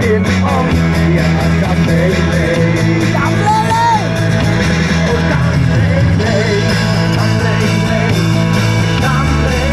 in om ya kamele kamele oh kamele kamele kamele kamele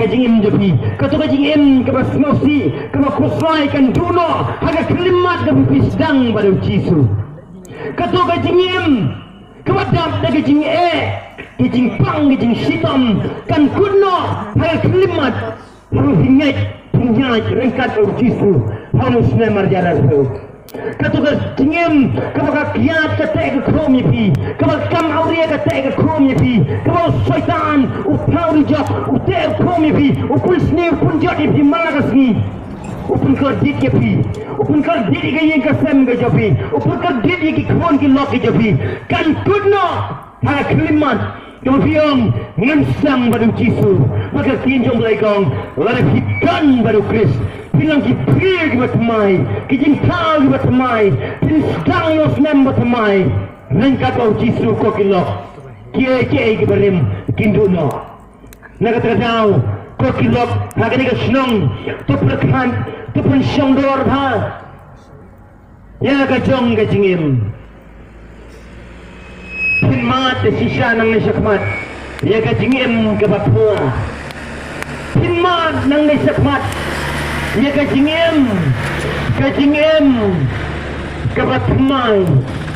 haga jingim jepi katoka jingim kaba smosi kaba kusai kan duno haga kelimat kaba pisdang pada Jisu katoka jingim kaba dap daga jing jing pang jing sitam kan kuno haga kelimat haga hingat hingat rengkat Jisu harus nemar jarak tu katoka jingim kaba kiat kata ke krom yepi kaba kam auria kata ke krom yepi kaba syaitan upau rijak uter krom yepi upul sni upun jat yepi malagasni upun kardit yepi upun kardit ke yang kasem ke jepi upun kardit ye ki khon ki lok ke jepi kan kuno ha kelimat kemudian ngensang pada Jisu maka kinjong laikong lara hitan pada Kristus bilang kipir ke batamai kijintau ke batamai pinstang los nem batamai rengkat kau Jisu ko kilok kie ke berim kinduno naga terjau ko kilok hagani ke snong tu perkan tu pensyong dor ha ya ka jong ke jingim pinmat sisa nang nisakmat ya ka jingim ke bapua pinmat nang nisakmat ya kajingem kabatmai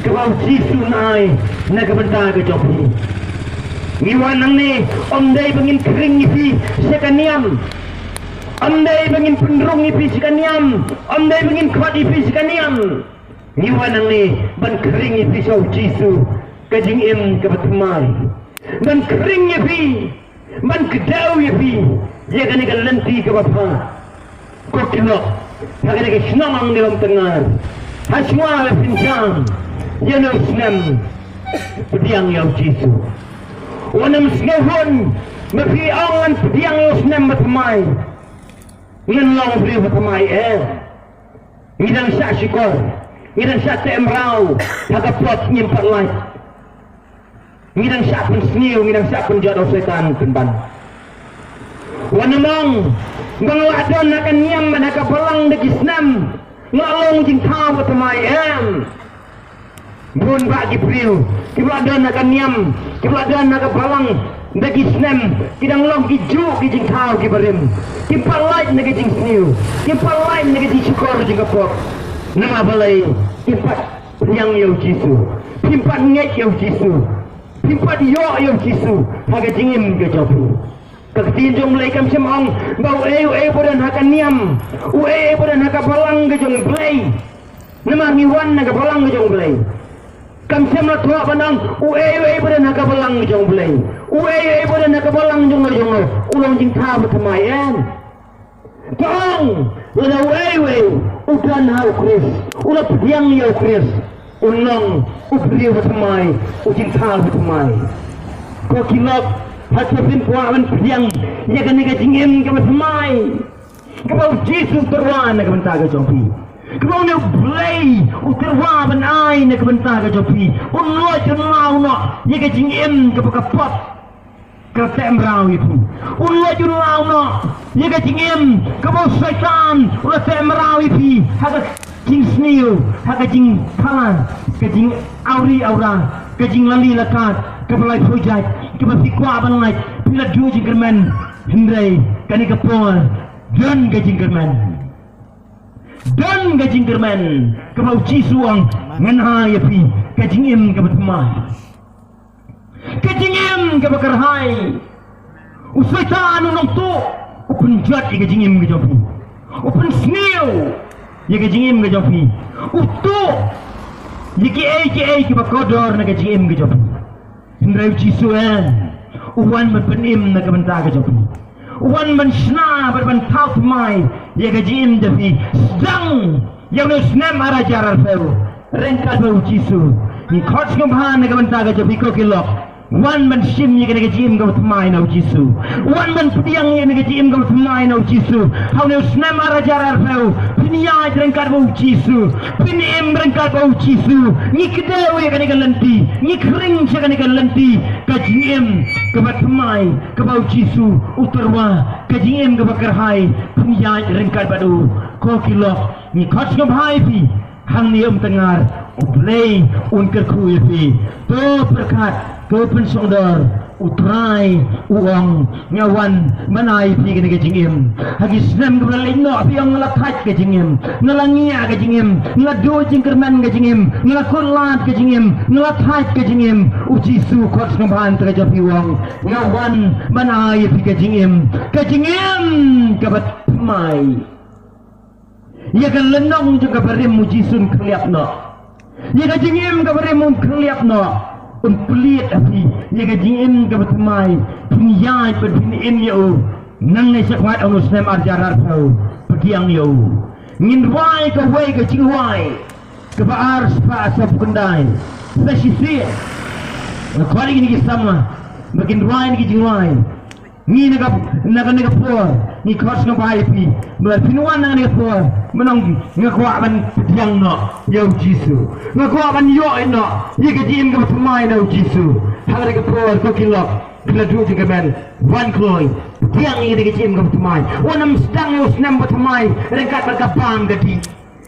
kabau Jisu nai na kabanta ke jopi niwan nang ni omdai bangin kering ipi sekaniam omdai bangin pendrung ipi sekaniam omdai bangin kuat ipi sekaniam niwan nang ni ban kering ipi sau Jisu kajingem kabatmai ban kering ipi ban kedau ipi ya kan ikan lenti kabapa kokilok hagani ke snong dalam tengah haswa pinjang jeno snem pediang yau Jisu wanam snehon mafi angan pediang yau snem matamai ngan long beri matamai ngidang sa sikor ngidang sa temrau hagapot nyimpat light ngidang sa pensniu ngidang sa penjado setan penban wanamong Bangladon akan niam nak pelang degi senam ngalong jing tau batamai bun bagi priu kibladon akan niam kibladon nak pelang degi senam kidang long kiju jing tau kibarim kimpal light nak jing sniu kimpal light nak jing syukur jing kapok nama balai kimpat yang yau Jisu kimpat nget yau Jisu kimpat yo yau Jisu haga jingim ke jopu ketinjung mulai kam semong bau bodan hakan niam bodan haka balang ke jong play nama niwan haka balang ke jong play kam semla tua panang bodan haka balang ke jong play bodan haka balang jong ulong jing ta batamai tong lada udan hau Kris ula pediang yau Kris ulong upriu batamai ujing ta batamai ko kilok Hasapin puawan pediang ya kan nega jingem ke batamai kebau Jisu terwan ke bentaga jompi kebau ne blay uterwa ban ai ne ke bentaga jompi unlo junau no ya ke jingem ke pakapot ke temrau itu unlo junau no ya ke jingem kebau syaitan ulah temrau itu haga jing sniu hak jing pala ke jing auri aura ke jing lali lakat ke balai project ke bafikwa banai pila du jing kerman hindai kani ke pol dan ke jing kerman ke bau ci suang ngan ha ya pi ke jing im ke batmai ke jing im ke bakar hai usai ta anu nong tu upun jat ke jing im ke jopi upun sniu ye ke jing im ke jopi utu ye ke bakodor na ke jing im ke jopi hindai ci suan uwan berpenim na ke benta ke jopi uwan ban sna ban tau mai ye ke jing im jopi sedang yang nu snam ara jarar feu rengkat bau ci su ni khot ngam han na ke benta ke jopi ko kilok wan man sim ye ke jim go tmai na jisu wan man pediang ye ke jim go tmai na jisu how ne snam ara jarar feu pinya rengkat bau jisu pin em rengkat bau jisu ni kedeu ye ke lenti ni kring se ke lenti ke jim ke batmai ke bau jisu utarwa ke jim ke bakar hai pinya rengkat badu ko kilok ni khot ngam hai pi hang ni tengar play unker kui pi to perkat ke pensodor utrai uang nyawan manai pi ke jingim hagi snam ke lain no pi ang lakat ke jingim ngalangia ke jingim ngado jingkerman ke jingim ngalakulat ke jingim ngalatat ke jingim uji su khot ngban te japi uang nyawan manai pi ke jingim ke bat mai ia kan lenong juga berim mujisun keliap no ia kan jingim ke berim keliap no pelit api ia kan jingim ke bertemai penyai pedin yo nang ne sekwat ong snem arjarar tau pediang yo ngin wai ke jingwai ke baar spa sap kendai sesi kali ini sama makin wai ni jingwai ni naga por ni khos no bai pi ber pinuan naga por menong ngakwa ban yang no yo jisu ngakwa ban yo no ye ke jim ke mai no jisu hang naga por ko kilok kila du ke ben wan kloi tiang ye ke jim ke mai wanam sedang yo snam ke mai rengkat berkabang gadi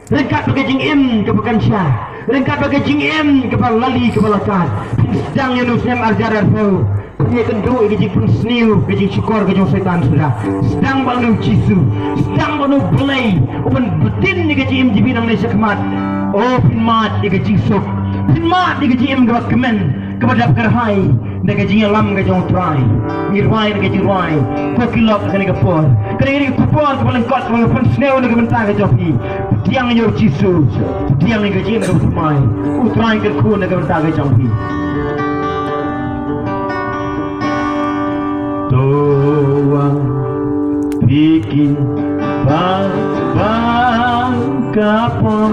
rengkat ke jing im ke bukan syah rengkat ke jing im ke lali ke balakan sedang yo snam arjaran fau ia kenduk ke jing sniu ke jing syukur ke jing setan sudah sedang banu jisu sedang banu belai upan betin ke jing jibinang ni sekmat oh pinmat ke jing sok pinmat ke jing ke kemen kepada kerhai dan ke jing lam ke jing trai mirwai ke jing rai ko kilok ke ke por ke por ke lengkot ke pun sniu ke mentang ke jopi tiang yo jisu tiang ke jing ke mai utrai ke ku ke mentang ke jopi Toang bikin bang kapon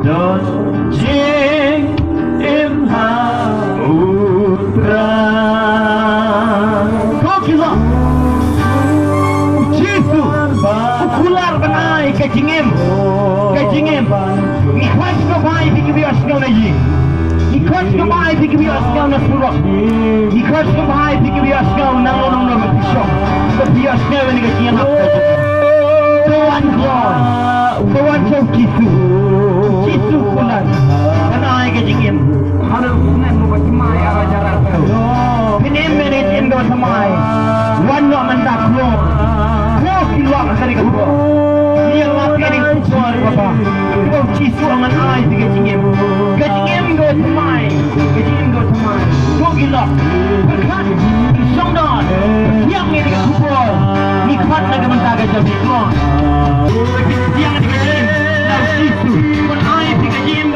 don jing imha utra kokila jisu ukular banai kejingim ni khas ko bai bikin bias no nayi Ikhlas ke bahay di kibias kau na surok. Ikhlas ke bahay di kibias kau na nonong na mapisok. Kibias kau ni kajian apa? Tuan Lord, Tuan Jauh Jisu pulang. Kanai kejingin. Harus sunan mempercemai arah jarak kau. Ini menit yang kau semai. Wanok mendak lo. Kau kilok hari kau. Dia makan yang kuat bapa. Kau Jisu angan ai di kejingin. Kejingin kau semai. Kejingin kau semai. Kau kilok. Berkat. Songdon. Yang ini kuat. Nikmat lagi mentaka jadi kuat. Yang di kejingin. Kau Jisu. Kau ai di kejingin.